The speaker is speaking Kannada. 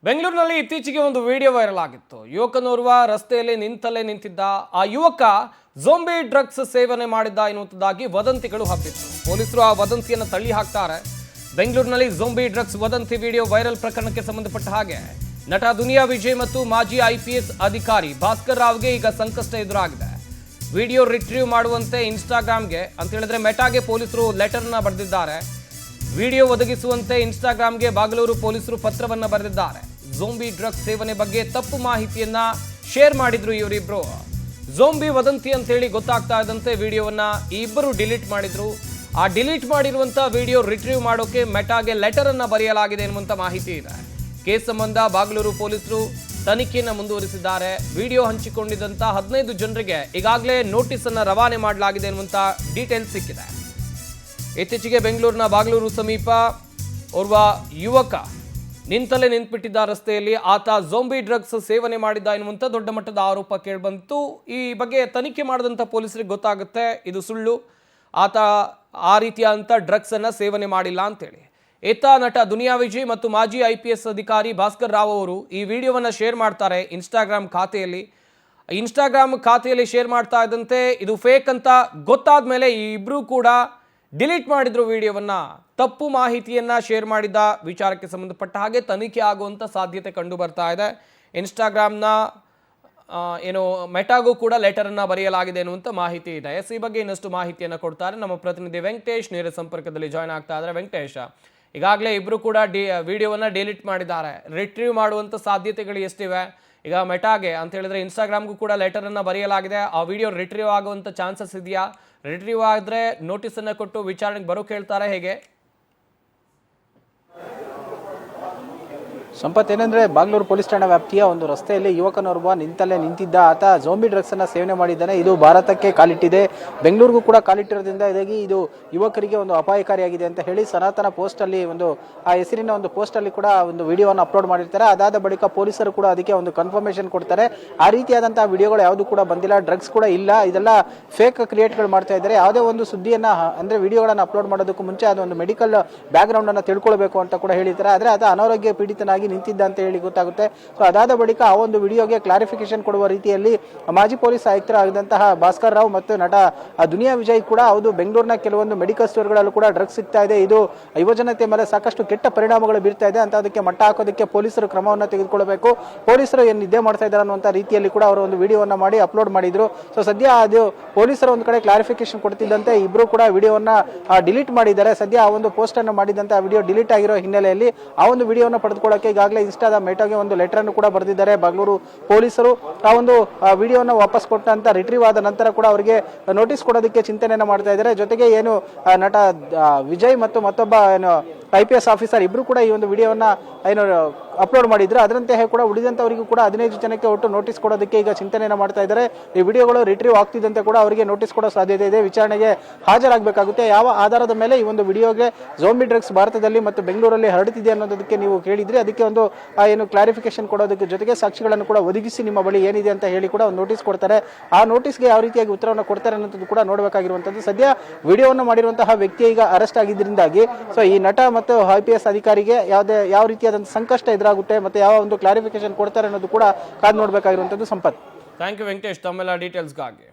ಬೆಂಗಳೂರಿನಲ್ಲಿ ಇತ್ತೀಚೆಗೆ ಒಂದು ವಿಡಿಯೋ ವೈರಲ್ ಆಗಿತ್ತು. ಯುವಕನೋರ್ವ ರಸ್ತೆಯಲ್ಲಿ ನಿಂತಲ್ಲೇ ನಿಂತಿದ್ದ. ಆ ಯುವಕ ಝೋಂಬಿ ಡ್ರಗ್ಸ್ ಸೇವನೆ ಮಾಡಿದ್ದ ಎನ್ನುವುದಾಗಿ ವದಂತಿಗಳು ಹಬ್ಬಿತ್ತು. ಪೊಲೀಸರು ಆ ವದಂತಿಯನ್ನು ತಳ್ಳಿ ಹಾಕ್ತಾರೆ. ಬೆಂಗಳೂರಿನಲ್ಲಿ ಝೋಂಬಿ ಡ್ರಗ್ಸ್ ವದಂತಿ ವಿಡಿಯೋ ವೈರಲ್ ಪ್ರಕರಣಕ್ಕೆ ಸಂಬಂಧಪಟ್ಟ ಹಾಗೆ ನಟ ದುನಿಯಾ ವಿಜಯ್ ಮತ್ತು ಮಾಜಿ ಐಪಿಎಸ್ ಅಧಿಕಾರಿ ಭಾಸ್ಕರ್ ರಾವ್ಗೆ ಈಗ ಸಂಕಷ್ಟ ಎದುರಾಗಿದೆ. ವಿಡಿಯೋ ರಿಟ್ರೀವ್ ಮಾಡುವಂತೆ ಇನ್ಸ್ಟಾಗ್ರಾಮ್ಗೆ ಅಂತ ಹೇಳಿದ್ರೆ ಮೆಟಾಗೆ ಪೊಲೀಸರು ಲೆಟರ್ನ ಬರೆದಿದ್ದಾರೆ. ವಿಡಿಯೋ ಒದಗಿಸುವಂತೆ ಇನ್ಸ್ಟಾಗ್ರಾಮ್ಗೆ ಬಾಗಲೂರು ಪೊಲೀಸರು ಪತ್ರವನ್ನ ಬರೆದಿದ್ದಾರೆ. ಝೋಂಬಿ ಡ್ರಗ್ಸ್ ಸೇವನೆ ಬಗ್ಗೆ ತಪ್ಪು ಮಾಹಿತಿಯನ್ನ ಶೇರ್ ಮಾಡಿದ್ರು ಇವರಿಬ್ರು. ಝೋಂಬಿ ವದಂತಿ ಅಂತ ಹೇಳಿ ಗೊತ್ತಾಗ್ತಾ ಇದ್ದಂತೆ ವಿಡಿಯೋವನ್ನ ಈ ಇಬ್ಬರು ಡಿಲೀಟ್ ಮಾಡಿದ್ರು. ಆ ಡಿಲೀಟ್ ಮಾಡಿರುವಂತ ವಿಡಿಯೋ ರಿಟ್ರೀವ್ ಮಾಡೋಕೆ ಮೆಟಾಗೆ ಲೆಟರ್ ಅನ್ನ ಬರೆಯಲಾಗಿದೆ ಎನ್ನುವಂತ ಮಾಹಿತಿ ಇದೆ. ಕೇಸ್ ಸಂಬಂಧ ಬಾಗಲೂರು ಪೊಲೀಸರು ತನಿಖೆಯನ್ನು ಮುಂದುವರಿಸಿದ್ದಾರೆ. ವಿಡಿಯೋ ಹಂಚಿಕೊಂಡಿದ್ದಂತ 15 ಜನರಿಗೆ ಈಗಾಗಲೇ ನೋಟಿಸ್ ಅನ್ನ ರವಾನೆ ಮಾಡಲಾಗಿದೆ ಎನ್ನುವಂತ ಡೀಟೇಲ್ಸ್ ಸಿಕ್ಕಿದೆ. ಇತ್ತೀಚೆಗೆ ಬೆಂಗಳೂರಿನ ಬಾಗಲೂರು ಸಮೀಪ ಓರ್ವ ಯುವಕ ನಿಂತಲೇ ನಿಂತುಬಿಟ್ಟಿದ್ದ ರಸ್ತೆಯಲ್ಲಿ. ಆತ ಝೋಂಬಿ ಡ್ರಗ್ಸ್ ಸೇವನೆ ಮಾಡಿದ್ದ ಎನ್ನುವಂಥ ದೊಡ್ಡ ಮಟ್ಟದ ಆರೋಪ ಕೇಳಿಬಂತು. ಈ ಬಗ್ಗೆ ತನಿಖೆ ಮಾಡಿದಂಥ ಪೊಲೀಸರಿಗೆ ಗೊತ್ತಾಗುತ್ತೆ ಇದು ಸುಳ್ಳು, ಆತ ಆ ರೀತಿಯಾದಂಥ ಡ್ರಗ್ಸ್ ಅನ್ನ ಸೇವನೆ ಮಾಡಿಲ್ಲ ಅಂತೇಳಿ. ಈತ ನಟ ದುನಿಯಾ ವಿಜಯ್ ಮತ್ತು ಮಾಜಿ ಐಪಿಎಸ್ ಅಧಿಕಾರಿ ಭಾಸ್ಕರ್ ರಾವ್ ಅವರು ಈ ವಿಡಿಯೋವನ್ನು ಶೇರ್ ಮಾಡ್ತಾರೆ ಇನ್ಸ್ಟಾಗ್ರಾಮ್ ಖಾತೆಯಲ್ಲಿ ಶೇರ್ ಮಾಡ್ತಾ ಇದ್ದಂತೆ ಇದು ಫೇಕ್ ಅಂತ ಗೊತ್ತಾದ ಮೇಲೆ ಈ ಇಬ್ಬರು ಕೂಡ ಡಿಲೀಟ್ ಮಾಡಿದ್ರು ವಿಡಿಯೋವನ್ನ. ತಪ್ಪು ಮಾಹಿತಿಯನ್ನ ಶೇರ್ ಮಾಡಿದ್ದ ವಿಚಾರಕ್ಕೆ ಸಂಬಂಧಪಟ್ಟ ಹಾಗೆ ತನಿಖೆ ಆಗುವಂತ ಸಾಧ್ಯತೆ ಕಂಡು ಬರ್ತಾ ಇದೆ. ಇನ್ಸ್ಟಾಗ್ರಾಮ್ನ ಮೆಟಾಗೂ ಕೂಡ ಲೆಟರ್ ಅನ್ನ ಬರೆಯಲಾಗಿದೆ ಎನ್ನುವಂತ ಮಾಹಿತಿ ಇದೆ. ಈ ಬಗ್ಗೆ ಇನ್ನಷ್ಟು ಮಾಹಿತಿಯನ್ನ ಕೊಡ್ತಾರೆ ನಮ್ಮ ಪ್ರತಿನಿಧಿ ವೆಂಕಟೇಶ್. ನೇರ ಸಂಪರ್ಕದಲ್ಲಿ ಜಾಯ್ನ್ ಆಗ್ತಾ ಇದ್ದಾರೆ. ವೆಂಕಟೇಶ್, ಈಗಾಗಲೇ ಇಬ್ರು ಕೂಡ ವಿಡಿಯೋವನ್ನ ಡಿಲೀಟ್ ಮಾಡಿದ್ದಾರೆ. ರಿಟ್ರೀವ್ ಮಾಡುವಂತ ಸಾಧ್ಯತೆಗಳು ಎಷ್ಟಿವೆ? ಈಗ ಮೆಟಾಗೆ ಅಂತ ಹೇಳಿದ್ರೆ ಇನ್ಸ್ಟಾಗ್ರಾಮ್ಗೂ ಕೂಡ ಲೆಟರ್ ಅನ್ನ ಬರೆಯಲಾಗಿದೆ. ಆ ವಿಡಿಯೋ ರಿಟ್ರೀವ್ ಆಗುವಂತ ಚಾನ್ಸಸ್ ಇದೆಯಾ? ರಿಟ್ರೀವ್ ಆದರೆ ನೋಟಿಸ್ ಅನ್ನ ಕೊಟ್ಟು ವಿಚಾರಣೆಗೆ ಬರೋಕೆ ಹೇಳ್ತಾರೆ, ಹೇಗೆ? ಸಂಪತ್, ಏನಂದ್ರೆ ಬಾಗಲೂರು ಪೊಲೀಸ್ ಠಾಣಾ ವ್ಯಾಪ್ತಿಯ ಒಂದು ರಸ್ತೆಯಲ್ಲಿ ಯುವಕನೋರ್ವ ನಿಂತಲ್ಲೇ ನಿಂತಿದ್ದ. ಆತ ಝೋಂಬಿ ಡ್ರಗ್ಸ್ ಅನ್ನ ಸೇವನೆ ಮಾಡಿದ್ದಾನೆ. ಇದು ಭಾರತಕ್ಕೆ ಕಾಲಿಟ್ಟಿದೆ, ಬೆಂಗಳೂರಿಗೂ ಕೂಡ ಕಾಲಿಟ್ಟಿರೋದ್ರಿಂದ ಇದಾಗಿ ಇದು ಯುವಕರಿಗೆ ಒಂದು ಅಪಾಯಕಾರಿಯಾಗಿದೆ ಅಂತ ಹೇಳಿ ಸನಾತನ ಪೋಸ್ಟ್ ಅಲ್ಲಿ ಒಂದು ಆ ಹೆಸರಿನ ಒಂದು ಪೋಸ್ಟ್ ಅಲ್ಲಿ ಕೂಡ ಒಂದು ವಿಡಿಯೋವನ್ನು ಅಪ್ಲೋಡ್ ಮಾಡಿರ್ತಾರೆ. ಅದಾದ ಬಳಿಕ ಪೊಲೀಸರು ಕೂಡ ಅದಕ್ಕೆ ಒಂದು ಕನ್ಫರ್ಮೇಶನ್ ಕೊಡ್ತಾರೆ. ಆ ರೀತಿಯಾದಂತಹ ವಿಡಿಯೋಗಳು ಯಾವುದು ಕೂಡ ಬಂದಿಲ್ಲ, ಡ್ರಗ್ಸ್ ಕೂಡ ಇಲ್ಲ, ಇದೆಲ್ಲ ಫೇಕ್ ಕ್ರಿಯೇಟ್ಗಳು ಮಾಡ್ತಾ ಇದ್ದಾರೆ. ಯಾವುದೇ ಒಂದು ಸುದ್ದಿಯನ್ನ ಅಂದ್ರೆ ವಿಡಿಯೋಗಳನ್ನ ಅಪ್ಲೋಡ್ ಮಾಡೋದಕ್ಕೂ ಮುಂಚೆ ಅದೊಂದು ಮೆಡಿಕಲ್ ಬ್ಯಾಕ್ ಗ್ರೌಂಡ್ ಅನ್ನ ತಿಳ್ಕೊಳ್ಬೇಕು ಅಂತ ಕೂಡ ಹೇಳಿದ್ದಾರೆ. ಆದ್ರೆ ಅದು ಅನಾರೋಗ್ಯ ಪೀಡಿತನಾಗಿ ನಿಂತಿದ್ದ ಅಂತ ಹೇಳಿ ಗೊತ್ತಾಗುತ್ತೆ. ಸೊ ಅದಾದ ಬಳಿಕ ಆ ಒಂದು ವಿಡಿಯೋಗೆ ಕ್ಲಾರಿಫಿಕೇಶನ್ ಕೊಡುವ ರೀತಿಯಲ್ಲಿ ಮಾಜಿ ಪೊಲೀಸ್ ಆಯುಕ್ತರಾಗಿದ್ದಂತಹ ಭಾಸ್ಕರ್ ರಾವ್ ಮತ್ತು ನಟ ದುನಿಯಾ ವಿಜಯ್ ಕೂಡ ಹೌದು ಬೆಂಗಳೂರಿನ ಕೆಲವೊಂದು ಮೆಡಿಕಲ್ ಸ್ಟೋರ್ಗಳಲ್ಲೂ ಕೂಡ ಡ್ರಗ್ಸ್ ಸಿಗ್ತಾ ಇದೆ, ಇದು ಯುವಜನತೆ ಮೇಲೆ ಸಾಕಷ್ಟು ಕೆಟ್ಟ ಪರಿಣಾಮಗಳು ಬೀರ್ತಾ ಇದೆ ಅಂತ ಅದಕ್ಕೆ ಮಟ್ಟ ಹಾಕೋದಕ್ಕೆ ಪೊಲೀಸರು ಕ್ರಮವನ್ನು ತೆಗೆದುಕೊಳ್ಳಬೇಕು, ಪೊಲೀಸರು ಏನು ನಿದ್ದೆ ಮಾಡ್ತಾ ಇದ್ದಾರೆ ಅನ್ನುವಂಥ ರೀತಿಯಲ್ಲಿ ಕೂಡ ಅವರು ಒಂದು ವಿಡಿಯೋವನ್ನ ಮಾಡಿ ಅಪ್ಲೋಡ್ ಮಾಡಿದ್ರು. ಸೊ ಸದ್ಯ ಅದು ಪೊಲೀಸರು ಒಂದು ಕಡೆ ಕ್ಲಾರಿಫಿಕೇಶನ್ ಕೊಡ್ತಿದ್ದಂತೆ ಇಬ್ರು ಕೂಡ ವಿಡಿಯೋವನ್ನ ಡಿಲೀಟ್ ಮಾಡಿದ್ದಾರೆ. ಸದ್ಯ ಆ ಒಂದು ಪೋಸ್ಟ್ ಅನ್ನು ಮಾಡಿದಂತೆ ಆ ವಿಡಿಯೋ ಡಿಲೀಟ್ ಆಗಿರೋ ಹಿನ್ನೆಲೆಯಲ್ಲಿ ಆ ಒಂದು ವಿಡಿಯೋವನ್ನು ಪಡೆದುಕೊಳ್ಳಕ್ಕೆ ಈಗಾಗಲೇ ಇನ್ಸ್ಟಾದ ಮೆಟಾಗೆ ಒಂದು ಲೆಟರ್ ಅನ್ನು ಕೂಡ ಬರೆದಿದ್ದಾರೆ ಬಾಗಲೂರು ಪೊಲೀಸರು. ಆ ಒಂದು ವಿಡಿಯೋನ ವಾಪಸ್ ಕೊಟ್ಟಂತ ರಿಟ್ರೀವ್ ಆದ ನಂತರ ಕೂಡ ಅವರಿಗೆ ನೋಟಿಸ್ ಕೊಡೋದಕ್ಕೆ ಚಿಂತನೆಯನ್ನ ಮಾಡ್ತಾ ಇದ್ದಾರೆ. ಜೊತೆಗೆ ಏನು ನಟ ವಿಜಯ್ ಮತ್ತು ಮತ್ತೊಬ್ಬ ಏನು IPS ಆಫೀಸರ್ ಇಬ್ರು ಕೂಡ ಈ ಒಂದು ವಿಡಿಯೋವನ್ನ ಏನು ಅಪ್ಲೋಡ್ ಮಾಡಿದ್ರು. ಅದರಂತೆ ಕೂಡ ಉಳಿದಂತವರಿಗೂ ಕೂಡ 15 ಜನಕ್ಕೆ ಒಟ್ಟು ನೋಟಿಸ್ ಕೊಡೋದಕ್ಕೆ ಈಗ ಚಿಂತನೆಯನ್ನ ಮಾಡ್ತಾ ಇದ್ದಾರೆ. ಈ ವಿಡಿಯೋಗಳು ರಿಟ್ರೀವ್ ಆಗ್ತಿದ್ದಂತೆ ಕೂಡ ಅವರಿಗೆ ನೋಟಿಸ್ ಕೊಡೋ ಸಾಧ್ಯತೆ ಇದೆ. ವಿಚಾರಣೆಗೆ ಹಾಜರಾಗಬೇಕಾಗುತ್ತೆ. ಯಾವ ಆಧಾರದ ಮೇಲೆ ಈ ಒಂದು ವಿಡಿಯೋಗೆ ಝೋಂಬಿ ಡ್ರಗ್ಸ್ ಭಾರತದಲ್ಲಿ ಮತ್ತು ಬೆಂಗಳೂರಲ್ಲಿ ಹರಡುತ್ತಿದೆ ಅನ್ನೋದಕ್ಕೆ ನೀವು ಕೇಳಿದ್ರಿ. ಅದಕ್ಕೆ ಒಂದು ಏನು ಕ್ಲಾರಿಫಿಕೇಶನ್ ಕೊಡೋದಕ್ಕೆ ಜೊತೆಗೆ ಸಾಕ್ಷಿಗಳನ್ನು ಕೂಡ ಒದಗಿಸಿ ನಿಮ್ಮ ಬಳಿ ಏನಿದೆ ಅಂತ ಹೇಳಿ ಕೂಡ ಒಂದು ನೋಟಿಸ್ ಕೊಡ್ತಾರೆ. ಆ ನೋಟಿಸ್ಗೆ ಯಾವ ರೀತಿಯಾಗಿ ಉತ್ತರವನ್ನು ಕೊಡ್ತಾರೆ ಅನ್ನೋದು ಕೂಡ ನೋಡಬೇಕಾಗಿರುವಂತದ್ದು. ಸದ್ಯ ವಿಡಿಯೋವನ್ನು ಮಾಡಿರುವಂತಹ ವ್ಯಕ್ತಿ ಈಗ ಅರೆಸ್ಟ್ ಆಗಿದ್ದರಿಂದಾಗಿ ಸೊ ಈ ನಟ ಮತ್ತು IPS ಅಧಿಕಾರಿಗೆ ಯಾವ ರೀತಿಯಾದಂತಹ ಸಂಕಷ್ಟ ಎದುರಾಗುತ್ತೆ ಮತ್ತೆ ಯಾವ ಒಂದು ಕ್ಲಾರಿಫಿಕೇಶನ್ ಕೊಡ್ತಾರೆ ಅನ್ನೋದು ಕೂಡ ಕಾದು ನೋಡಬೇಕಾಗಿರುವಂತದ್ದು. ಸಂಪತ್, ಥ್ಯಾಂಕ್ ಯು ವೆಂಕಟೇಶ್ ತಮ್ಮೆಲ್ಲ ಡೀಟೇಲ್ಸ್ಗಾಗಿ.